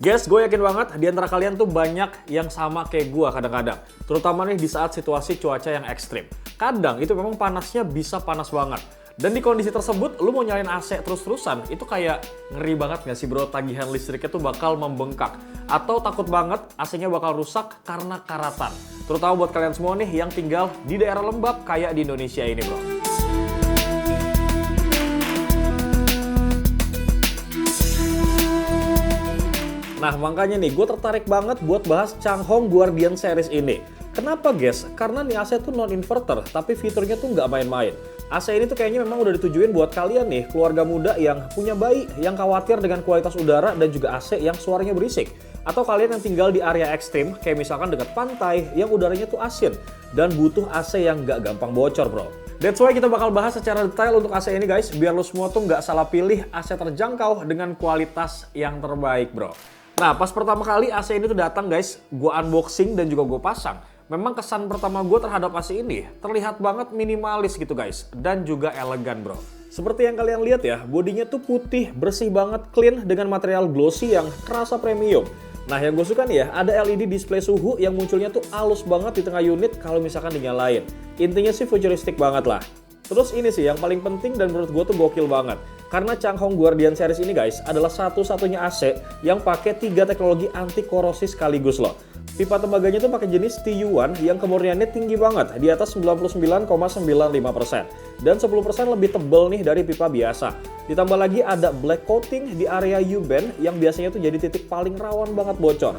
Guys, gue yakin banget di antara kalian tuh banyak yang sama kayak gue kadang-kadang. Terutama nih di saat situasi cuaca yang ekstrim. Kadang itu memang panasnya bisa panas banget. Dan di kondisi tersebut, lu mau nyalain AC terus-terusan, itu kayak ngeri banget gak sih bro, tagihan listriknya tuh bakal membengkak. Atau takut banget AC-nya bakal rusak karena karatan. Terutama buat kalian semua nih yang tinggal di daerah lembab kayak di Indonesia ini bro. Nah makanya nih gue tertarik banget buat bahas Changhong Guardian Series ini. Kenapa guys? Karena nih AC tuh non-inverter, tapi fiturnya tuh nggak main-main. AC ini tuh kayaknya memang udah ditujuin buat kalian nih, keluarga muda yang punya bayi, yang khawatir dengan kualitas udara dan juga AC yang suaranya berisik. Atau kalian yang tinggal di area ekstrim, kayak misalkan dekat pantai, yang udaranya tuh asin, dan butuh AC yang nggak gampang bocor bro. That's why kita bakal bahas secara detail untuk AC ini guys, biar lo semua tuh nggak salah pilih AC terjangkau dengan kualitas yang terbaik bro. Nah, pas pertama kali AC ini tuh datang guys, gue unboxing dan juga gue pasang. Memang kesan pertama gue terhadap AC ini terlihat banget minimalis gitu guys, dan juga elegan bro. Seperti yang kalian lihat ya, bodinya tuh putih, bersih banget, clean dengan material glossy yang kerasa premium. Nah, yang gue suka nih ya, ada LED display suhu yang munculnya tuh halus banget di tengah unit kalau misalkan dinyalain. Intinya sih futuristik banget lah. Terus ini sih yang paling penting dan menurut gue tuh gokil banget. Karena Changhong Guardian Series ini guys adalah satu-satunya AC yang pakai 3 teknologi anti korosi sekaligus loh. Pipa tembaganya tuh pakai jenis TU1 yang kemurniannya tinggi banget di atas 99,95% dan 10% lebih tebal nih dari pipa biasa. Ditambah lagi ada black coating di area U-band yang biasanya tuh jadi titik paling rawan banget bocor.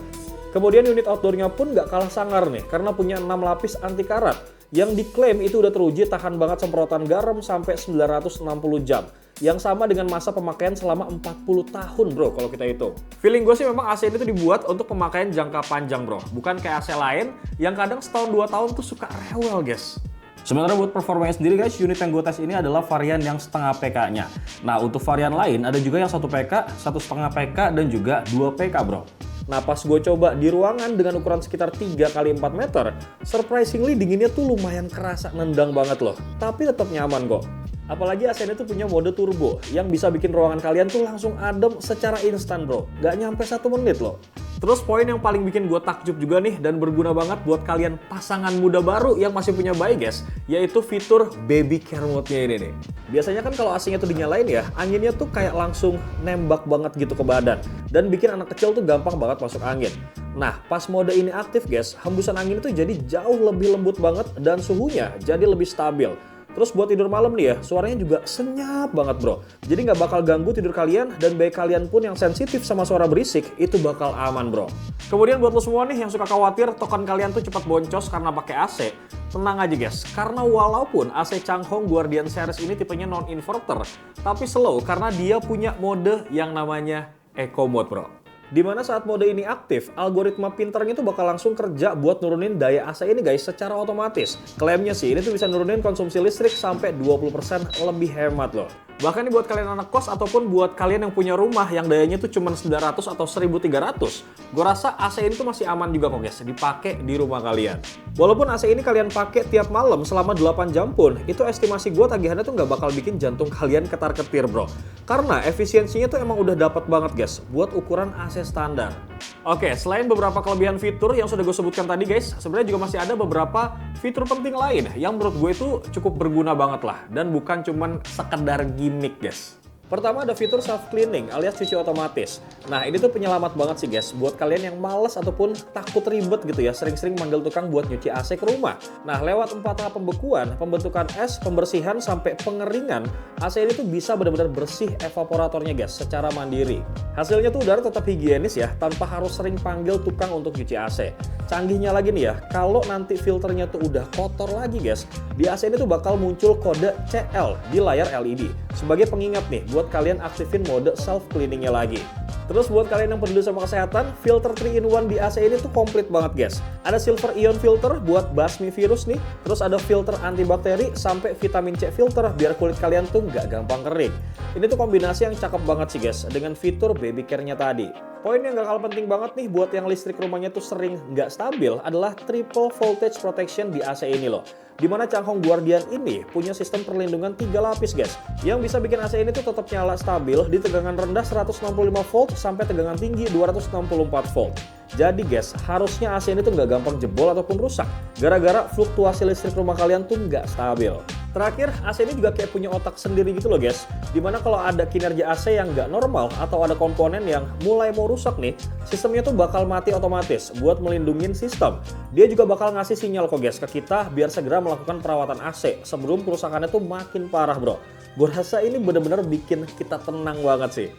Kemudian unit outdoornya pun nggak kalah sangar nih karena punya 6 lapis anti karat yang diklaim itu udah teruji tahan banget semprotan garam sampai 960 jam. Yang sama dengan masa pemakaian selama 40 tahun bro kalau kita hitung. Feeling gue sih memang AC ini tuh dibuat untuk pemakaian jangka panjang bro. Bukan kayak AC lain yang kadang setahun 2 tahun tuh suka rewel guys. Sementara buat performanya sendiri guys, unit yang gue tes ini adalah varian yang setengah PK-nya. Nah untuk varian lain ada juga yang 1 PK, 1,5 PK, dan juga 2 PK bro. Nah pas gue coba di ruangan dengan ukuran sekitar 3x4 meter, surprisingly dinginnya tuh lumayan kerasa nendang banget loh. Tapi tetap nyaman kok. Apalagi AC ini tuh punya mode turbo yang bisa bikin ruangan kalian tuh langsung adem secara instan bro. Gak nyampe 1 menit loh. Terus poin yang paling bikin gue takjub juga nih dan berguna banget buat kalian pasangan muda baru yang masih punya bayi guys, yaitu fitur baby care mode-nya ini nih. Biasanya kan kalau AC-nya tuh dinyalain ya, anginnya tuh kayak langsung nembak banget gitu ke badan dan bikin anak kecil tuh gampang banget masuk angin. Nah, pas mode ini aktif guys, hembusan angin itu jadi jauh lebih lembut banget dan suhunya jadi lebih stabil. Terus buat tidur malam nih ya, suaranya juga senyap banget bro. Jadi nggak bakal ganggu tidur kalian dan bayi kalian pun yang sensitif sama suara berisik itu bakal aman bro. Kemudian buat lo semua nih yang suka khawatir token kalian tuh cepat boncos karena pakai AC, tenang aja guys. Karena walaupun AC Changhong Guardian Series ini tipenya non-inverter, tapi slow karena dia punya mode yang namanya Eco Mode bro. Dimana saat mode ini aktif, algoritma pinternya tuh bakal langsung kerja buat nurunin daya AC ini guys secara otomatis. Klaimnya sih ini tuh bisa nurunin konsumsi listrik sampai 20% lebih hemat loh. Bahkan nih buat kalian anak kos ataupun buat kalian yang punya rumah yang dayanya tuh cuma 900 atau 1300, gue rasa AC ini tuh masih aman juga kok guys, dipakai di rumah kalian. Walaupun AC ini kalian pakai tiap malam selama 8 jam pun, itu estimasi gue tagihannya tuh nggak bakal bikin jantung kalian ketar-ketir bro. Karena efisiensinya tuh emang udah dapat banget guys, buat ukuran AC standar. Oke, selain beberapa kelebihan fitur yang sudah gue sebutkan tadi guys, sebenarnya juga masih ada beberapa fitur penting lain yang menurut gue itu cukup berguna banget lah dan bukan cuman sekedar gimmick guys. Pertama ada fitur self cleaning alias cuci otomatis. Nah ini tuh penyelamat banget sih guys buat kalian yang males ataupun takut ribet gitu ya sering-sering manggil tukang buat nyuci AC ke rumah. Nah lewat 4 tahap pembekuan, pembentukan es, pembersihan sampai pengeringan, AC ini tuh bisa benar-benar bersih evaporatornya guys secara mandiri. Hasilnya tuh udara tetap higienis ya tanpa harus sering panggil tukang untuk nyuci AC. Canggihnya lagi nih ya, kalau nanti filternya tuh udah kotor lagi guys, di AC ini tuh bakal muncul kode CL di layar LED sebagai pengingat nih buat kalian aktifin mode self cleaningnya lagi. Terus buat kalian yang peduli sama kesehatan, filter 3-in-1 di AC ini tuh komplit banget guys. Ada silver ion filter buat basmi virus nih, terus ada filter antibakteri sampai vitamin C filter biar kulit kalian tuh nggak gampang kering. Ini tuh kombinasi yang cakep banget sih guys dengan fitur baby care-nya tadi. Poin yang gak kalah penting banget nih buat yang listrik rumahnya tuh sering nggak stabil adalah triple voltage protection di AC ini loh. Dimana Changhong Guardian ini punya sistem perlindungan 3 lapis guys, yang bisa bikin AC ini tuh tetap nyala stabil di tegangan rendah 165 volt sampai tegangan tinggi 264 volt. Jadi guys, harusnya AC ini tuh nggak gampang jebol ataupun rusak, gara-gara fluktuasi listrik rumah kalian tuh nggak stabil. Terakhir, AC ini juga kayak punya otak sendiri gitu loh guys, dimana kalau ada kinerja AC yang nggak normal atau ada komponen yang mulai mau rusak nih, sistemnya tuh bakal mati otomatis buat melindungin sistem. Dia juga bakal ngasih sinyal kok guys ke kita biar segera melakukan perawatan AC sebelum kerusakannya tuh makin parah bro. Gue rasa ini bener-bener bikin kita tenang banget sih.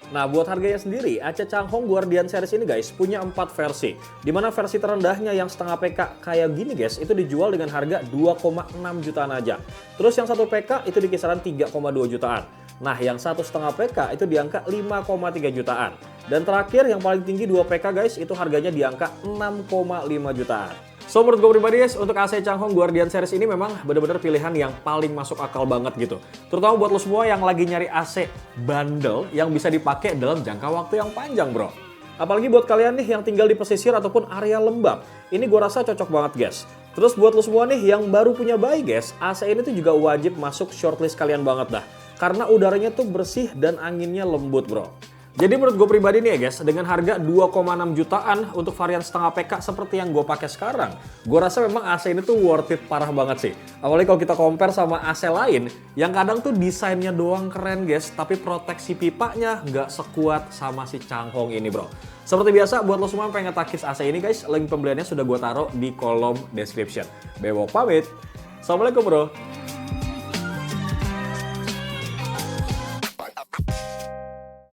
Nah, buat harganya sendiri, AC Changhong Guardian Series ini guys punya 4 versi. Dimana versi terendahnya yang setengah PK kayak gini guys, itu dijual dengan harga 2,6 jutaan aja. Terus yang 1 PK itu di kisaran 3,2 jutaan. Nah, yang 1,5 PK itu di angka 5,3 jutaan. Dan terakhir yang paling tinggi 2 PK guys, itu harganya di angka 6,5 jutaan. So, menurut gue pribadi guys, untuk AC Changhong Guardian Series ini memang bener-bener pilihan yang paling masuk akal banget gitu. Terutama buat lo semua yang lagi nyari AC bandel yang bisa dipakai dalam jangka waktu yang panjang bro. Apalagi buat kalian nih yang tinggal di pesisir ataupun area lembab. Ini gue rasa cocok banget guys. Terus buat lo semua nih yang baru punya bayi guys, AC ini tuh juga wajib masuk shortlist kalian banget dah. Karena udaranya tuh bersih dan anginnya lembut bro. Jadi menurut gue pribadi nih ya guys, dengan harga 2,6 jutaan untuk varian setengah PK seperti yang gue pakai sekarang, gue rasa memang AC ini tuh worth it parah banget sih. Apalagi kalau kita compare sama AC lain, yang kadang tuh desainnya doang keren guys, tapi proteksi pipanya nggak sekuat sama si Changhong ini bro. Seperti biasa, buat lo semua yang pengen takis AC ini guys, link pembeliannya sudah gue taruh di kolom description. Bewok pamit. Assalamualaikum bro.